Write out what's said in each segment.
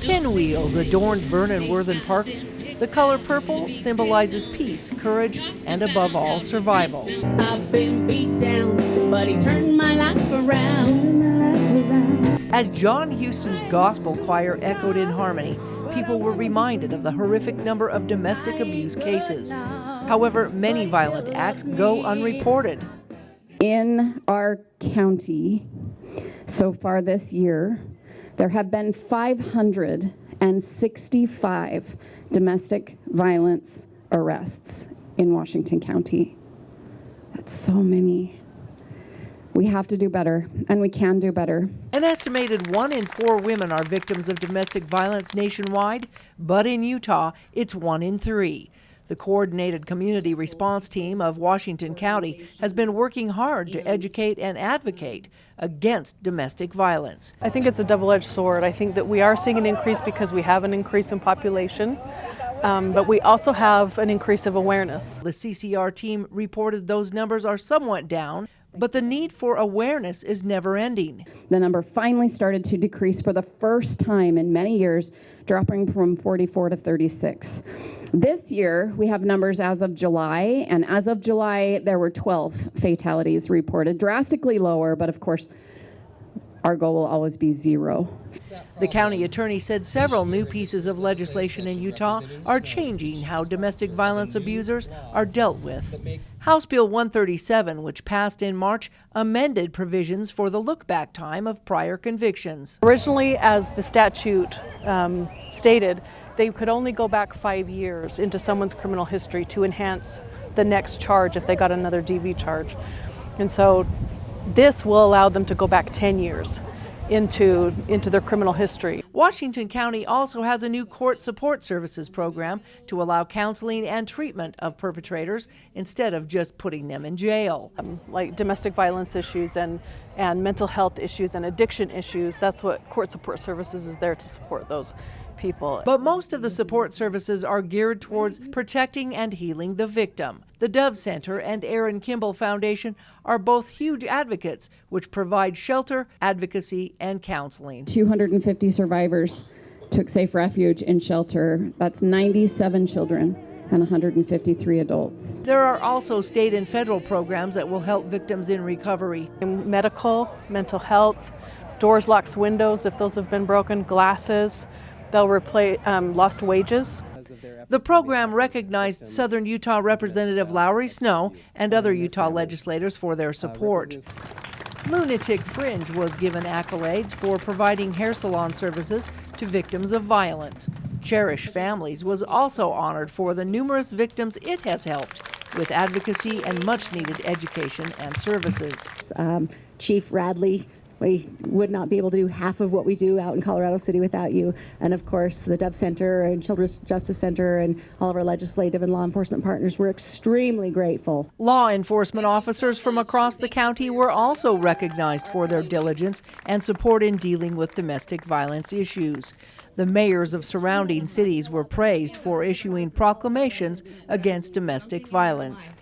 Pinwheels adorned Vernon Worthen Park. The color purple symbolizes peace, courage, and above all, survival. I've been beat down, but he turned my life around. As John Huston's gospel choir echoed in harmony, people were reminded of the horrific number of domestic abuse cases. However, many violent acts go unreported. In our county, so far this year, there have been 565 domestic violence arrests in Washington County. That's so many. We have to do better, and we can do better. An estimated 1 in 4 women are victims of domestic violence nationwide, but in Utah, it's 1 in 3. The Coordinated Community Response Team of Washington County has been working hard to educate and advocate against domestic violence. I think it's a double-edged sword. I think that we are seeing an increase because we have an increase in population, but we also have an increase of awareness. The CCR team reported those numbers are somewhat down, but the need for awareness is never ending. The number finally started to decrease for the first time in many years, dropping from 44 to 36. This year, we have numbers as of July, and as of July, there were 12 fatalities reported, drastically lower, but of course, our goal will always be 0. The county attorney said several new pieces of legislation in Utah are changing how domestic violence abusers are dealt with. House Bill 137, which passed in March, amended provisions for the look-back time of prior convictions. Originally, as the statute stated, they could only go back 5 years into someone's criminal history to enhance the next charge if they got another DV charge. And so this will allow them to go back 10 years into their criminal history. Washington County also has a new court support services program to allow counseling and treatment of perpetrators instead of just putting them in jail. Like domestic violence issues and mental health issues and addiction issues, that's what court support services is there to support those people. But most of the support services are geared towards protecting and healing the victim. The Dove Center and Aaron Kimball Foundation are both huge advocates, which provide shelter, advocacy, and counseling. 250 survivors took safe refuge in shelter. That's 97 children and 153 adults. There are also state and federal programs that will help victims in recovery. Medical, mental health, doors, locks, windows, if those have been broken, glasses. They'll replace lost wages. The program recognized Southern Utah Representative Lowry Snow and other Utah legislators for their support. Lunatic Fringe was given accolades for providing hair salon services to victims of violence. Cherish Families was also honored for the numerous victims it has helped with advocacy and much-needed education and services. Chief Radley, we would not be able to do half of what we do out in Colorado City without you. And of course, the Dove Center and Children's Justice Center and all of our legislative and law enforcement partners, we're extremely grateful. Law enforcement officers from across the county were also recognized for their diligence and support in dealing with domestic violence issues. The mayors of surrounding cities were praised for issuing proclamations against domestic violence.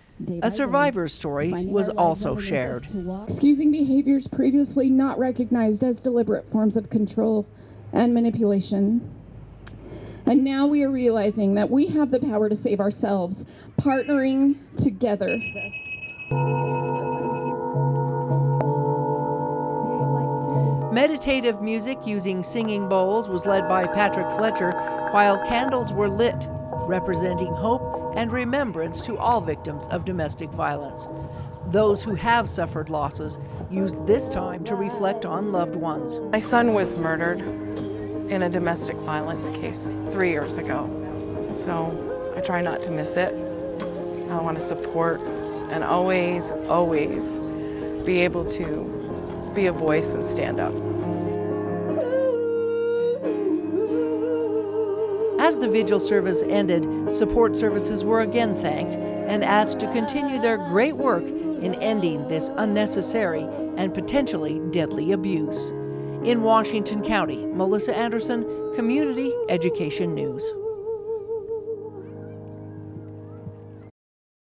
A survivor's story was also shared. Excusing behaviors previously not recognized as deliberate forms of control and manipulation. And now we are realizing that we have the power to save ourselves, partnering together. Meditative music using singing bowls was led by Patrick Fletcher, while candles were lit, representing hope and remembrance to all victims of domestic violence. Those who have suffered losses used this time to reflect on loved ones. My son was murdered in a domestic violence case 3 years ago, so I try not to miss it. I want to support and always, always be able to be a voice and stand up. As the vigil service ended, support services were again thanked and asked to continue their great work in ending this unnecessary and potentially deadly abuse. In Washington County, Melissa Anderson, Community Education News.